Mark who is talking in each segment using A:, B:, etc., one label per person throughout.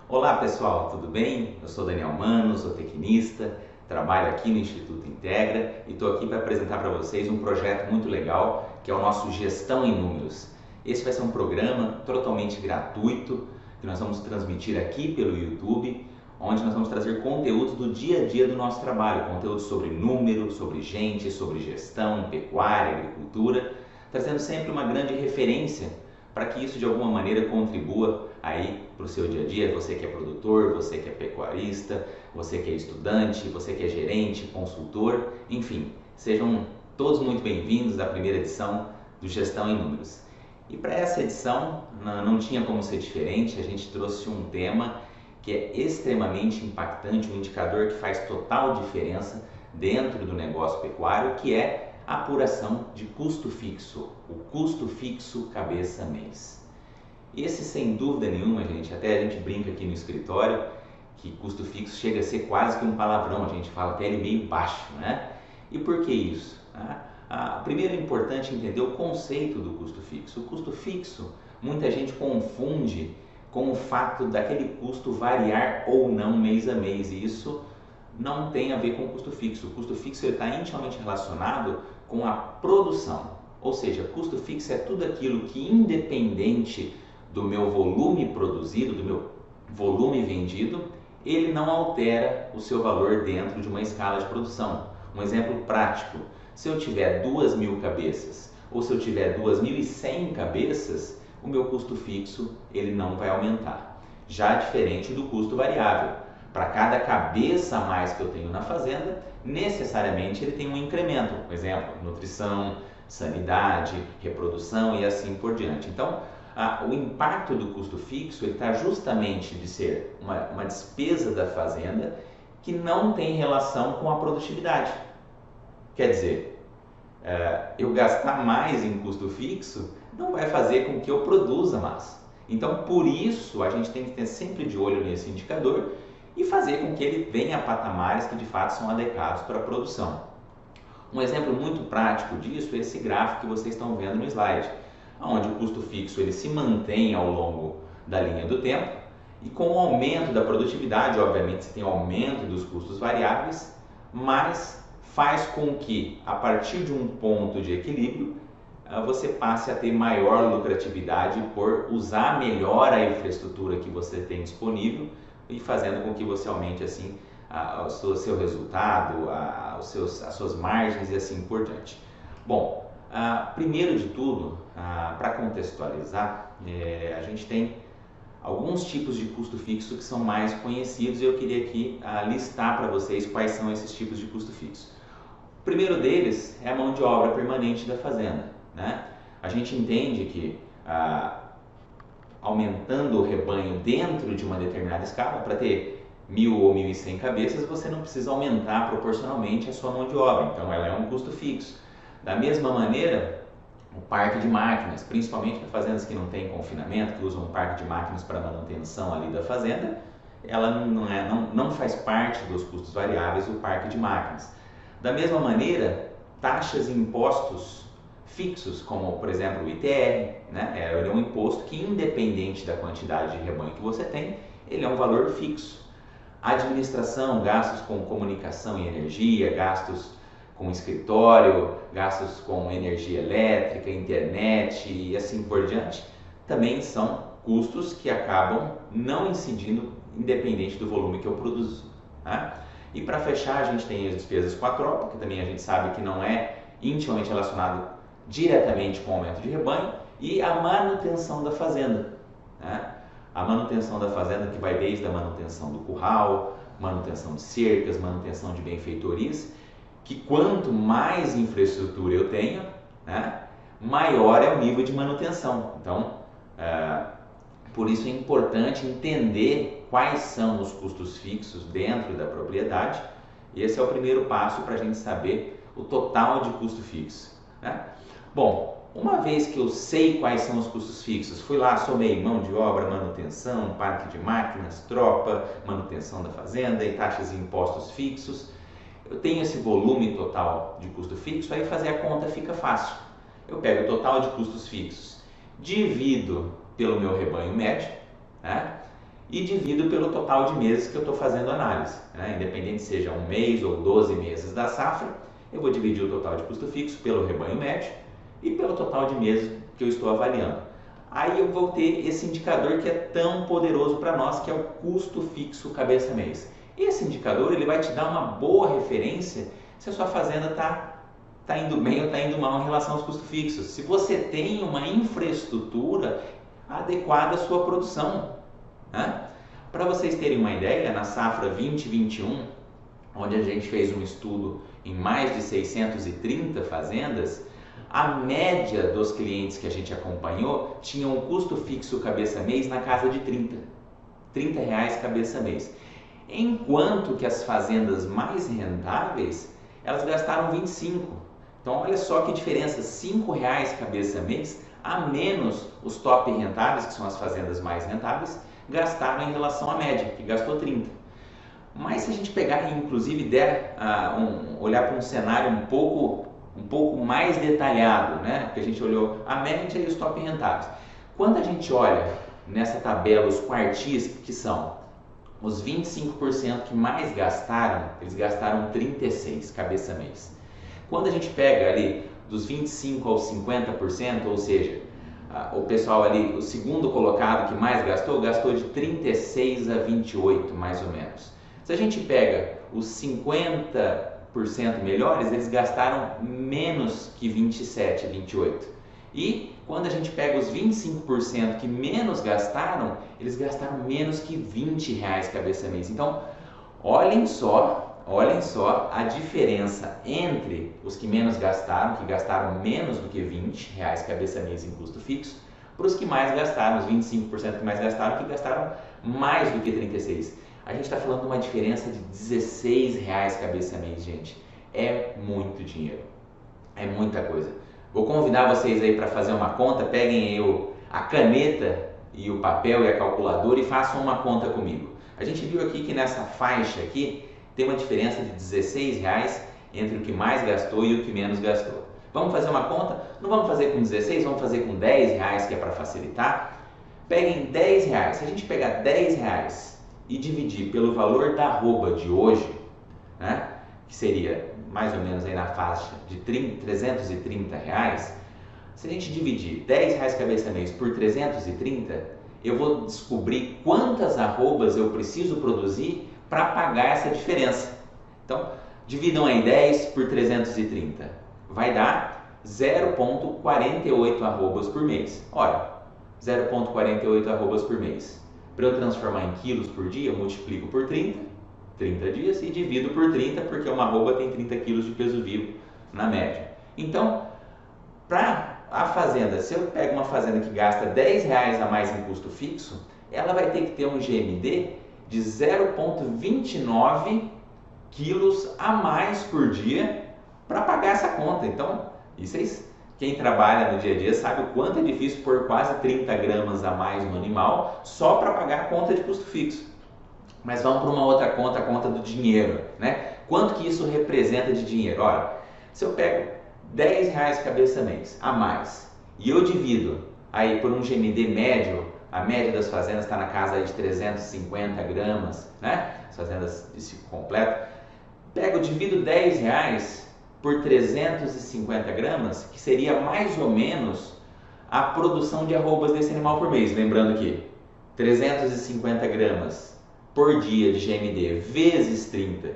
A: Olá pessoal, tudo bem? Eu sou Daniel Mano, sou tecnista, trabalho aqui no Instituto Integra e estou aqui para apresentar para vocês um projeto muito legal que é o nosso Gestão em Números. Esse vai ser um programa totalmente gratuito que nós vamos transmitir aqui pelo YouTube, onde nós vamos trazer conteúdos do dia a dia do nosso trabalho, conteúdos sobre número, sobre gente, sobre gestão, pecuária, agricultura, trazendo sempre uma grande referência para que isso de alguma maneira contribua aí para o seu dia a dia, você que é produtor, você que é pecuarista, você que é estudante, você que é gerente, consultor, enfim, sejam todos muito bem-vindos à primeira edição do Gestão em Números. E para essa edição não tinha como ser diferente, a gente trouxe um tema que é extremamente impactante, um indicador que faz total diferença dentro do negócio pecuário, que é a apuração de custo fixo, o custo fixo cabeça mês. Esse, sem dúvida nenhuma, gente, até a gente brinca aqui no escritório que custo fixo chega a ser quase que um palavrão, a gente fala até ele meio baixo, né? E por que isso? Primeiro é importante entender o conceito do custo fixo. O custo fixo, muita gente confunde com o fato daquele custo variar ou não mês a mês, e isso não tem a ver com o custo fixo. O custo fixo está intimamente relacionado com a produção, ou seja, custo fixo é tudo aquilo que, independente do meu volume produzido, do meu volume vendido, ele não altera o seu valor dentro de uma escala de produção. Um exemplo prático, se eu tiver 2.000 cabeças ou se eu tiver 2.100 cabeças, o meu custo fixo ele não vai aumentar. Já diferente do custo variável, para cada cabeça a mais que eu tenho na fazenda, necessariamente ele tem um incremento, por exemplo, nutrição, sanidade, reprodução e assim por diante. Então, o impacto do custo fixo está justamente de ser uma despesa da fazenda que não tem relação com a produtividade. Quer dizer, eu gastar mais em custo fixo não vai fazer com que eu produza mais. Então, por isso, a gente tem que ter sempre de olho nesse indicador e fazer com que ele venha a patamares que de fato são adequados para a produção. Um exemplo muito prático disso é esse gráfico que vocês estão vendo no slide, onde o custo fixo ele se mantém ao longo da linha do tempo e com o aumento da produtividade, obviamente você tem aumento dos custos variáveis, mas faz com que a partir de um ponto de equilíbrio você passe a ter maior lucratividade por usar melhor a infraestrutura que você tem disponível e fazendo com que você aumente assim o seu resultado, as suas margens e assim por diante. Bom, primeiro de tudo, para contextualizar, a gente tem alguns tipos de custo fixo que são mais conhecidos e eu queria aqui listar para vocês quais são esses tipos de custo fixo. O primeiro deles é a mão de obra permanente da fazenda, né? A gente entende que aumentando o rebanho dentro de uma determinada escala, para ter 1.000 ou 1.100 cabeças, você não precisa aumentar proporcionalmente a sua mão de obra, então ela é um custo fixo. Da mesma maneira, o parque de máquinas, principalmente para fazendas que não têm confinamento, que usam um parque de máquinas para manutenção ali da fazenda, ela não faz parte dos custos variáveis o parque de máquinas. Da mesma maneira, taxas e impostos fixos, como por exemplo o ITR, né? Ele é um imposto que, independente da quantidade de rebanho que você tem, ele é um valor fixo. Administração, gastos com comunicação e energia, gastos com escritório, gastos com energia elétrica, internet e assim por diante, também são custos que acabam não incidindo independente do volume que eu produzo, né? E para fechar, a gente tem as despesas com a tropa, que também a gente sabe que não é intimamente relacionado diretamente com o aumento de rebanho, e a manutenção da fazenda, né? A manutenção da fazenda que vai desde a manutenção do curral, manutenção de cercas, manutenção de benfeitorias, que quanto mais infraestrutura eu tenho, né, maior é o nível de manutenção. Então, por isso é importante entender quais são os custos fixos dentro da propriedade. Esse é o primeiro passo para a gente saber o total de custo fixo, né? Bom, uma vez que eu sei quais são os custos fixos, fui lá, somei mão de obra, manutenção, parque de máquinas, tropa, manutenção da fazenda e taxas e impostos fixos, eu tenho esse volume total de custo fixo, aí fazer a conta fica fácil. eu pego o total de custos fixos, divido pelo meu rebanho médio, né? E divido pelo total de meses que eu estou fazendo análise, né? Independente seja um mês ou 12 meses da safra, eu vou dividir o total de custo fixo pelo rebanho médio e pelo total de meses que eu estou avaliando. Aí eu vou ter esse indicador que é tão poderoso para nós, que é o custo fixo cabeça-mês. Esse indicador ele vai te dar uma boa referência se a sua fazenda está indo bem ou está indo mal em relação aos custos fixos. Se você tem uma infraestrutura adequada à sua produção, né? Para vocês terem uma ideia, na safra 2021, onde a gente fez um estudo em mais de 630 fazendas, a média dos clientes que a gente acompanhou tinha um custo fixo cabeça-mês na casa de R$ reais cabeça-mês. Enquanto que as fazendas mais rentáveis, elas gastaram 25. Então olha só que diferença, R$ reais cabeça-mês a menos os top rentáveis, que são as fazendas mais rentáveis, gastaram em relação à média, que gastou 30. Mas se a gente pegar e inclusive olhar para um cenário um pouco mais detalhado, né? Porque a gente olhou a média e os top rentáveis. Quando a gente olha nessa tabela os quartis, que são os 25% que mais gastaram, eles gastaram 36 cabeça-mês. Quando a gente pega ali dos 25% aos 50%, ou seja, o pessoal ali, o segundo colocado que mais gastou de 36 a 28 mais ou menos. Se a gente pega os 50% melhores, eles gastaram menos que 27, 28. E quando a gente pega os 25% que menos gastaram, eles gastaram menos que R$ reais cabeça-mês. Então, olhem só a diferença entre os que menos gastaram, que gastaram menos do que R$ reais cabeça-mês em custo fixo, para os que mais gastaram, os 25% que mais gastaram, que gastaram mais do que 36. A gente está falando de uma diferença de R$ reais cabeça-mês, gente. É muito dinheiro, é muita coisa. Vou convidar vocês aí para fazer uma conta, peguem aí a caneta e o papel e a calculadora e façam uma conta comigo. A gente viu aqui que nessa faixa aqui tem uma diferença de R$ reais entre o que mais gastou e o que menos gastou. Vamos fazer uma conta? Não vamos fazer com 16, vamos fazer com R$ reais, que é para facilitar. Peguem R$ reais. Se a gente pegar R$ reais e dividir pelo valor da arroba de hoje, né, que seria mais ou menos aí na faixa de R$ 330, se a gente dividir R$ reais cabeça-mês por 330, eu vou descobrir quantas arrobas eu preciso produzir para pagar essa diferença. Então, dividam aí 10 por 330. Vai dar 0,48 arrobas por mês. Ora, 0,48 arrobas por mês. Para eu transformar em quilos por dia, eu multiplico por 30 dias e divido por 30, porque uma arroba tem 30 quilos de peso vivo na média. Então, para a fazenda, se eu pego uma fazenda que gasta R$ reais a mais em custo fixo, ela vai ter que ter um GMD de 0,29 quilos a mais por dia para pagar essa conta. Então, quem trabalha no dia a dia sabe o quanto é difícil pôr quase 30 gramas a mais no animal só para pagar a conta de custo fixo. Mas vamos para uma outra conta, a conta do dinheiro, né? Quanto que isso representa de dinheiro? Olha, se eu pego R$ reais cabeça-mês a mais e eu divido aí por um GMD médio, a média das fazendas está na casa de 350 gramas, né? As fazendas de ciclo completo. Divido R$ reais por 350 gramas, que seria mais ou menos a produção de arrobas desse animal por mês. Lembrando que 350 gramas por dia de GMD vezes 30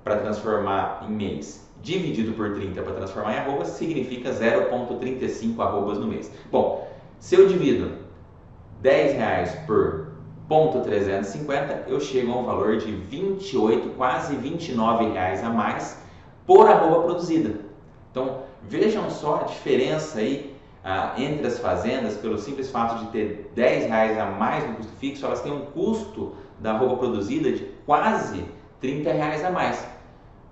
A: para transformar em mês, dividido por 30 para transformar em arrobas, significa 0,35 arrobas no mês. Bom, se eu divido R$ reais por 0,350, eu chego a um valor de 28, quase R$ reais a mais por arroba produzida. Então, vejam só a diferença aí entre as fazendas, pelo simples fato de ter R$ reais a mais no custo fixo, elas têm um custo da arroba produzida de quase R$ reais a mais.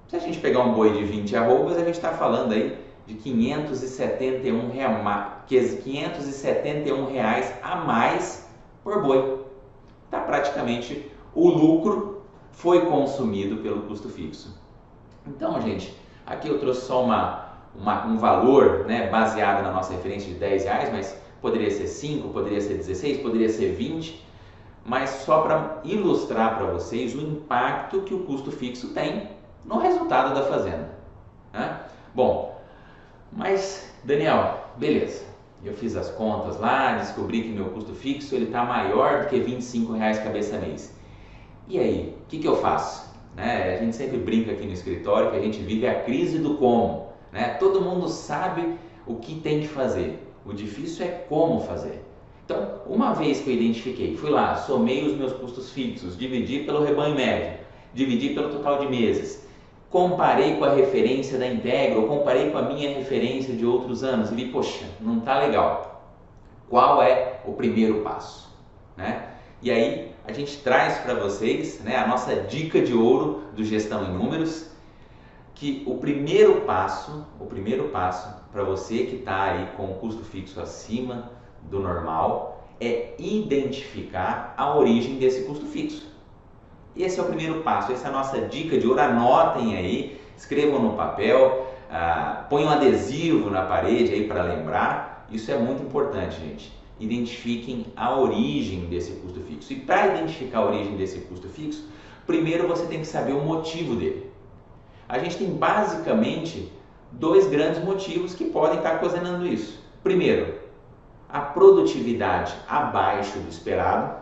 A: Se a gente pegar um boi de 20 arrobas, a gente está falando aí de R$ 571 reais a mais por boi. Tá, praticamente o lucro foi consumido pelo custo fixo. Então, gente, aqui eu trouxe só um valor, né, baseado na nossa referência de R$10, mas poderia ser 5, poderia ser 16, poderia ser 20, mas só para ilustrar para vocês o impacto que o custo fixo tem no resultado da fazenda, né? Bom, mas Daniel, beleza, eu fiz as contas lá, descobri que meu custo fixo está maior do que R$25 cabeça mês. E aí, o que eu faço? Né? A gente sempre brinca aqui no escritório que a gente vive a crise do como, né? Todo mundo sabe o que tem que fazer, o difícil é como fazer. Então, uma vez que eu identifiquei, fui lá, somei os meus custos fixos, dividi pelo rebanho médio, dividi pelo total de meses, comparei com a referência da Integra, ou comparei com a minha referência de outros anos e vi, poxa, não está legal. Qual é o primeiro passo, né? E aí a gente traz para vocês, né, a nossa dica de ouro do Gestão em Números, que o primeiro passo para você que está aí com o custo fixo acima do normal é identificar a origem desse custo fixo. Esse é o primeiro passo, essa é a nossa dica de ouro. Anotem aí, escrevam no papel, põem um adesivo na parede aí para lembrar. Isso é muito importante, gente. Identifiquem a origem desse custo fixo. E para identificar a origem desse custo fixo, primeiro você tem que saber o motivo dele. A gente tem basicamente dois grandes motivos que podem estar ocasionando isso. Primeiro, a produtividade abaixo do esperado,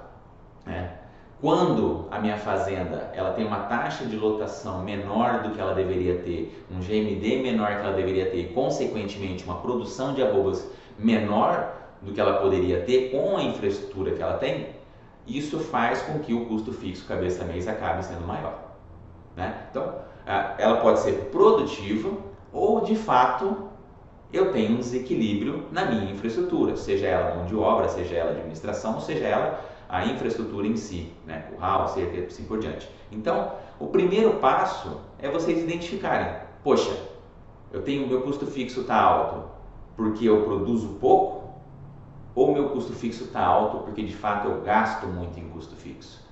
A: né? Quando a minha fazenda ela tem uma taxa de lotação menor do que ela deveria ter, um GMD menor que ela deveria ter e, consequentemente, uma produção de arrobas menor do que ela poderia ter com a infraestrutura que ela tem, isso faz com que o custo fixo cabeça mês acabe sendo maior, né? Então, ela pode ser produtiva ou, de fato, eu tenho um desequilíbrio na minha infraestrutura, seja ela mão de obra, seja ela administração, ou seja ela a infraestrutura em si, né? Curral, cerca e assim por diante. Então, o primeiro passo é vocês identificarem, poxa, meu custo fixo está alto porque eu produzo pouco, ou meu custo fixo está alto porque de fato eu gasto muito em custo fixo?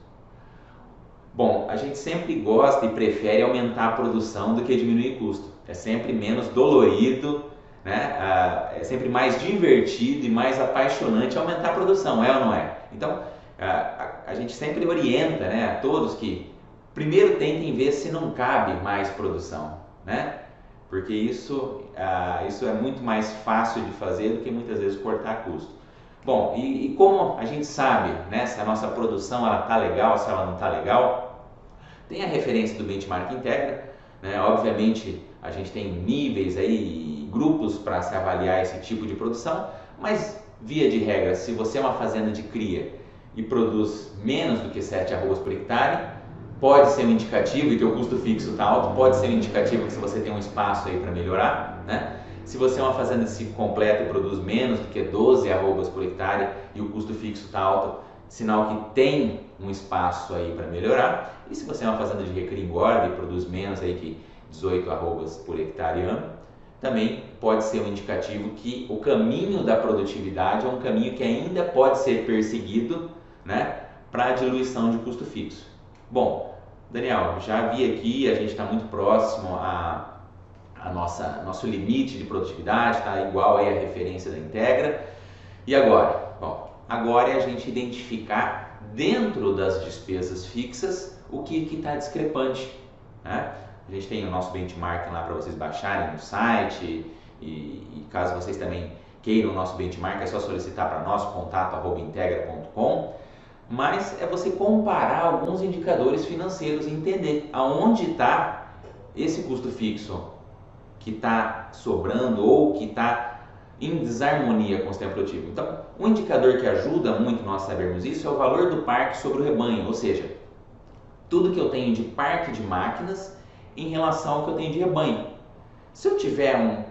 A: Bom, a gente sempre gosta e prefere aumentar a produção do que diminuir custo. É sempre menos dolorido, né? É sempre mais divertido e mais apaixonante aumentar a produção, é ou não é? Então, a gente sempre orienta, né, a todos que primeiro tentem ver se não cabe mais produção, né? Porque isso é muito mais fácil de fazer do que muitas vezes cortar custo. Bom, e como a gente sabe, né, se a nossa produção está legal, se ela não está legal, tem a referência do Benchmark Integra, né? Obviamente a gente tem níveis aí, grupos para se avaliar esse tipo de produção, mas via de regra, se você é uma fazenda de cria e produz menos do que 7 arrobas por hectare, pode ser um indicativo, e que o custo fixo está alto, pode ser um indicativo que se você tem um espaço aí para melhorar, né? Se você é uma fazenda de ciclo completo e produz menos do que 12 arrobas por hectare e o custo fixo está alto, sinal que tem um espaço aí para melhorar. E se você é uma fazenda de recria e engorda e produz menos aí que 18 arrobas por hectare ano, também pode ser um indicativo que o caminho da produtividade é um caminho que ainda pode ser perseguido, né, para a diluição de custo fixo. Bom, Daniel, já vi aqui, a gente está muito próximo a nosso limite de produtividade, está igual aí a referência da Integra. E agora? Bom, agora é a gente identificar dentro das despesas fixas o que está discrepante, né? A gente tem o nosso benchmark lá para vocês baixarem no site e caso vocês também queiram o nosso benchmark é só solicitar para nós, contato@integra.com. Mas é você comparar alguns indicadores financeiros e entender aonde está esse custo fixo que está sobrando ou que está em desarmonia com o sistema produtivo. Então, um indicador que ajuda muito nós sabermos isso é o valor do parque sobre o rebanho, ou seja, tudo que eu tenho de parque de máquinas em relação ao que eu tenho de rebanho. Se eu tiver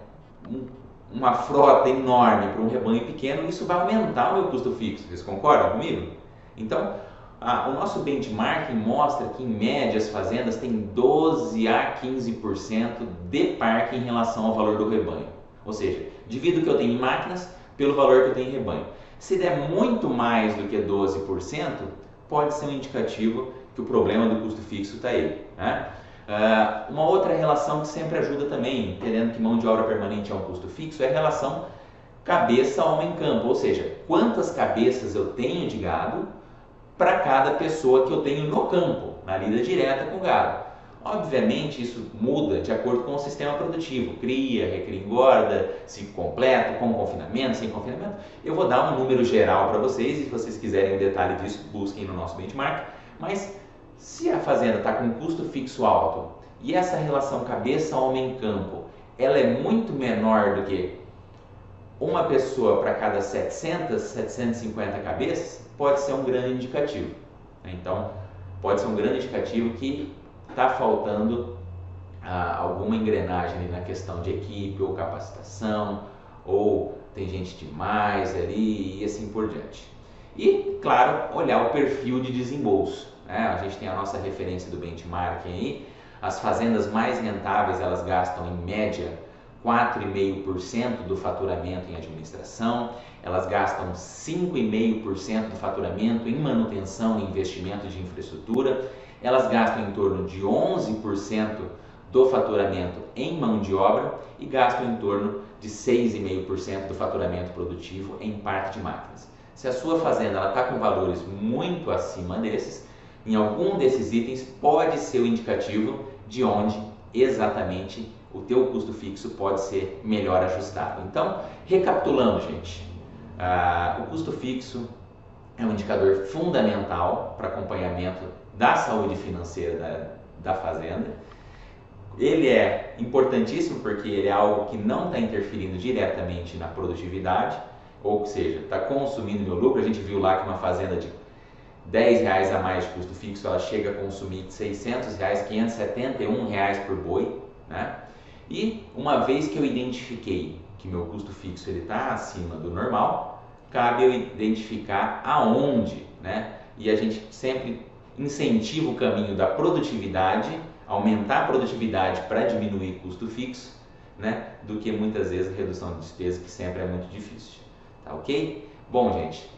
A: uma frota enorme para um rebanho pequeno, isso vai aumentar o meu custo fixo. Vocês concordam comigo? Então, o nosso benchmark mostra que, em média, as fazendas têm 12 a 15% de parque em relação ao valor do rebanho. Ou seja, divido o que eu tenho em máquinas pelo valor que eu tenho em rebanho. Se der muito mais do que 12%, pode ser um indicativo que o problema do custo fixo está aí, né? Uma outra relação que sempre ajuda também, entendendo que mão de obra permanente é um custo fixo, é a relação cabeça-homem-campo, ou seja, quantas cabeças eu tenho de gado para cada pessoa que eu tenho no campo, na lida direta com o gado. Obviamente isso muda de acordo com o sistema produtivo, cria, recria, engorda, ciclo completo, com confinamento, sem confinamento. Eu vou dar um número geral para vocês e se vocês quiserem um detalhe disso, busquem no nosso benchmark, mas se a fazenda está com um custo fixo alto e essa relação cabeça-homem-campo ela é muito menor do que uma pessoa para cada 700, 750 cabeças, pode ser um grande indicativo. Então, pode ser um grande indicativo que está faltando alguma engrenagem ali na questão de equipe ou capacitação, ou tem gente demais ali e assim por diante. E, claro, olhar o perfil de desembolso. A gente tem a nossa referência do benchmarking aí. As fazendas mais rentáveis, elas gastam em média 4,5% do faturamento em administração, elas gastam 5,5% do faturamento em manutenção e investimento de infraestrutura, elas gastam em torno de 11% do faturamento em mão de obra e gastam em torno de 6,5% do faturamento produtivo em parque de máquinas. Se a sua fazenda está com valores muito acima desses, em algum desses itens pode ser o indicativo de onde exatamente o teu custo fixo pode ser melhor ajustado. Então, recapitulando, gente, o custo fixo é um indicador fundamental para acompanhamento da saúde financeira da fazenda. Ele é importantíssimo porque ele é algo que não está interferindo diretamente na produtividade, ou seja, está consumindo meu lucro. A gente viu lá que uma fazenda de R$10 a mais de custo fixo, ela chega a consumir R$600, R$571 por boi, né? E uma vez que eu identifiquei que meu custo fixo está acima do normal, cabe eu identificar aonde, né? E a gente sempre incentiva o caminho da produtividade, aumentar a produtividade para diminuir custo fixo, né? Do que muitas vezes a redução de despesa, que sempre é muito difícil. Tá ok? Bom, gente,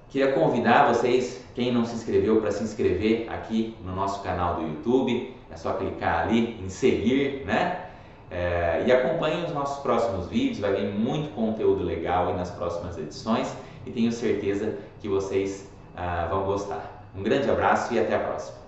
A: queria convidar vocês, quem não se inscreveu, para se inscrever aqui no nosso canal do YouTube. É só clicar ali em seguir, né? E acompanhe os nossos próximos vídeos, vai vir muito conteúdo legal aí nas próximas edições e tenho certeza que vocês vão gostar. Um grande abraço e até a próxima!